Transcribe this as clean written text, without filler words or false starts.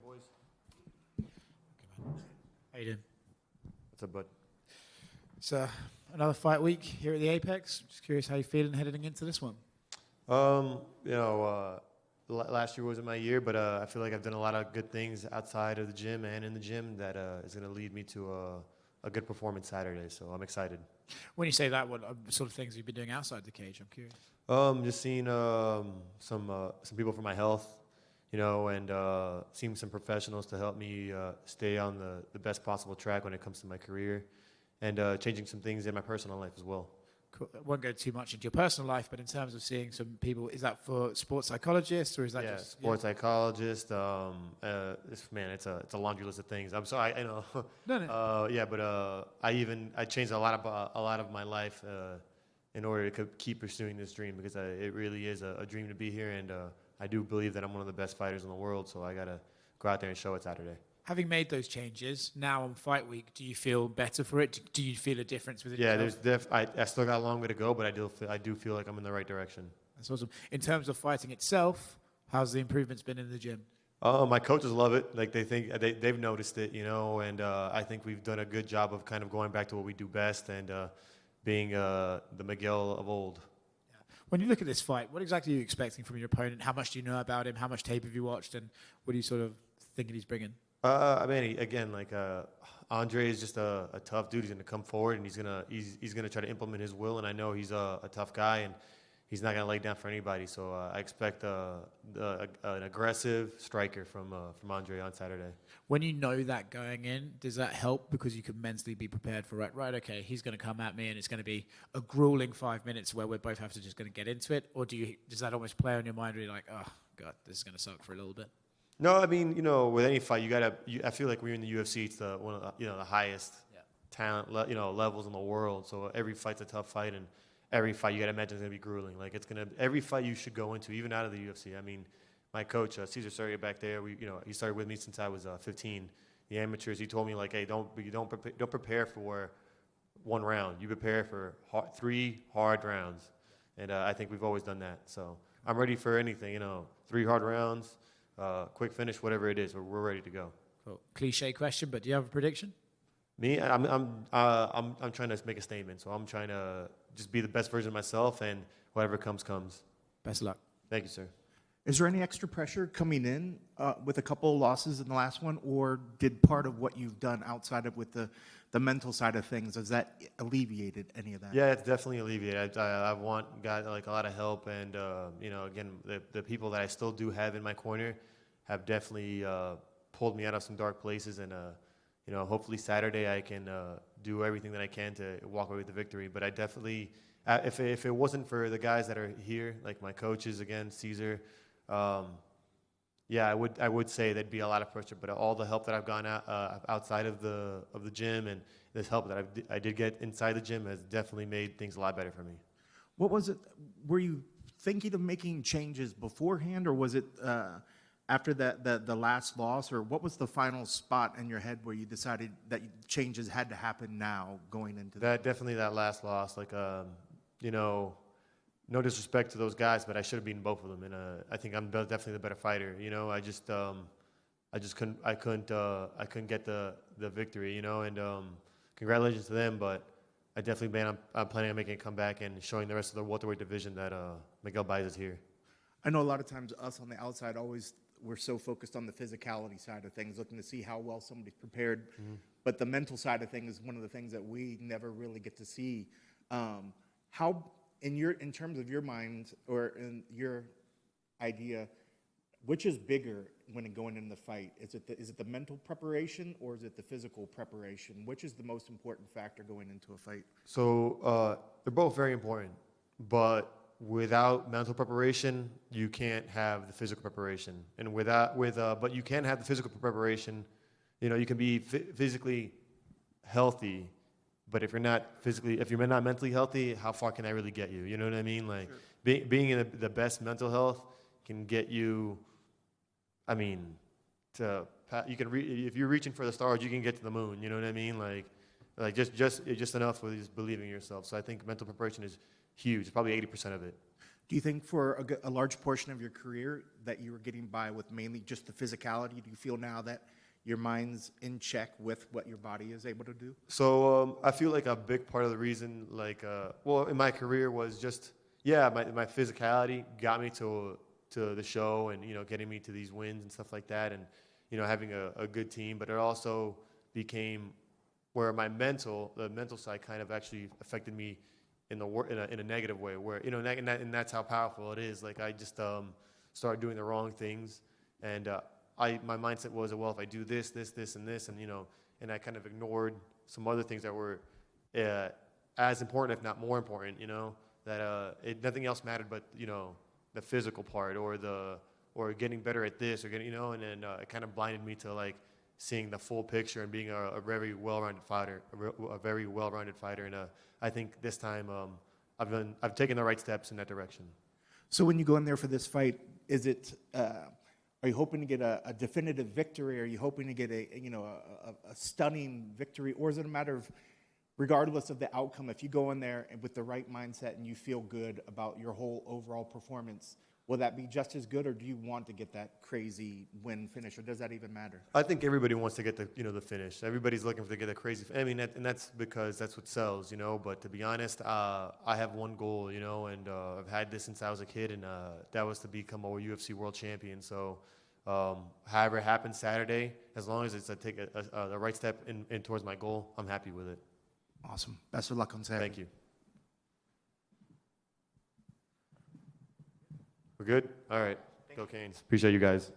boys? Okay, man. How you doing? What's up, bud? It's another fight week here at the Apex. Just curious how you're feeling heading into this one. Last year wasn't my year, but I feel like I've done a lot of good things outside of the gym and in the gym that is going to lead me to a good performance Saturday. So I'm excited. When you say that, what sort of things have you been doing outside the cage? I'm curious. Just seeing some people for my health, and seeing some professionals to help me stay on the best possible track when it comes to my career, and changing some things in my personal life as well. Cool. I won't go too much into your personal life, but in terms of seeing some people, is that for sports psychologists or is that just sports psychologist? It's a laundry list of things. I'm sorry, I know. No. I changed a lot of my life in order to keep pursuing this dream because it really is a dream to be here, and I do believe that I'm one of the best fighters in the world. So I gotta go out there and show it Saturday. Having made those changes, now on fight week, do you feel better for it? Do you feel a difference within yourself? I still got a long way to go, but I do feel like I'm in the right direction. That's awesome. In terms of fighting itself, how's the improvements been in the gym? My coaches love it. Like they've noticed it, and I think we've done a good job of kind of going back to what we do best and being the Miguel of old. Yeah. When you look at this fight, what exactly are you expecting from your opponent? How much do you know about him? How much tape have you watched? And what are you sort of thinking he's bringing? Andre is just a tough dude. He's gonna come forward and he's gonna try to implement his will. And I know he's a tough guy and he's not gonna lay down for anybody. So I expect an aggressive striker from Andre on Saturday. When you know that going in, does that help because you can mentally be prepared for right? Okay, he's gonna come at me and it's gonna be a grueling 5 minutes where we both have to just gonna get into it, or does that almost play on your mind where you're like, oh god, this is gonna suck for a little bit? No, I mean, with any fight, I feel like when you're in the UFC, it's one of the highest talent, levels in the world. So every fight's a tough fight, and every fight you gotta imagine is gonna be grueling. Like every fight you should go into, even out of the UFC. I mean, my coach, Cesar Soria back there, he started with me since I was 15. The amateurs, he told me like, hey, don't prepare for one round. You prepare for 3 hard rounds, and I think we've always done that. So I'm ready for anything. 3 hard rounds. Quick finish, whatever it is, we're ready to go. Cool. Cliche question, but do you have a prediction? Me, I'm trying to make a statement. So I'm trying to just be the best version of myself, and whatever comes. Best of luck. Thank you, sir. Is there any extra pressure coming in with a couple of losses in the last one, or did part of what you've done outside of with the mental side of things, has that alleviated any of that? Yeah, it's definitely alleviated. I got like a lot of help, and again, the people that I still do have in my corner have definitely pulled me out of some dark places, and hopefully Saturday I can do everything that I can to walk away with the victory. But I definitely, if it wasn't for the guys that are here, like my coaches again, Cesar. I would say there'd be a lot of pressure, but all the help that I've gotten outside of the gym and this help that I did get inside the gym has definitely made things a lot better for me. What was it? Were you thinking of making changes beforehand, or was it after the last loss, or what was the final spot in your head where you decided that changes had to happen now going into that? Definitely that last loss, no disrespect to those guys, but I should have beaten both of them, and I think I'm definitely the better fighter. I couldn't get the victory, and congratulations to them. But I definitely I'm planning on making a comeback and showing the rest of the welterweight division that Miguel Baeza is here. I know a lot of times us on the outside we're so focused on the physicality side of things, looking to see how well somebody's prepared, but the mental side of things is one of the things that we never really get to see. How in terms of your mind or in your idea, which is bigger when going into the fight? Is it the mental preparation or is it the physical preparation? Which is the most important factor going into a fight? So they're both very important, but without mental preparation, you can't have the physical preparation. And but you can have the physical preparation. You can be physically healthy. But if you're not mentally healthy, how far can I really get you? You know what I mean? Like sure. being in the best mental health can get you. I mean, if you're reaching for the stars, you can get to the moon. You know what I mean? Like just enough with just believing in yourself. So I think mental preparation is huge. It's probably 80% of it. Do you think for a large portion of your career that you were getting by with mainly just the physicality? Do you feel now that your mind's in check with what your body is able to do? So I feel like a big part of the reason, well, in my career was just, my physicality got me to the show and, getting me to these wins and stuff like that, and, having a good team. But it also became where the mental side kind of actually affected me in a negative way, where, and that's how powerful it is. Like, I just started doing the wrong things, and my mindset was, well, if I do this, and this, and I kind of ignored some other things that were as important, if not more important, that nothing else mattered but, the physical part or getting better at this or getting, and then it kind of blinded me to like seeing the full picture and being a very well-rounded fighter, and I think this time I've taken the right steps in that direction. So when you go in there for this fight, is it? Are you hoping to get a definitive victory? Are you hoping to get a stunning victory, or is it a matter of, regardless of the outcome, if you go in there with the right mindset and you feel good about your whole overall performance, will that be just as good, or do you want to get that crazy win finish, or does that even matter? I think everybody wants to get the finish. Everybody's looking to get a crazy. And that's because that's what sells, But to be honest, I have one goal, and I've had this since I was a kid, and that was to become a UFC world champion. So, however it happens Saturday, as long as it's take the right step in towards my goal, I'm happy with it. Awesome. Best of luck on Saturday. Thank you. We're good? All right. Go Canes. Appreciate you guys.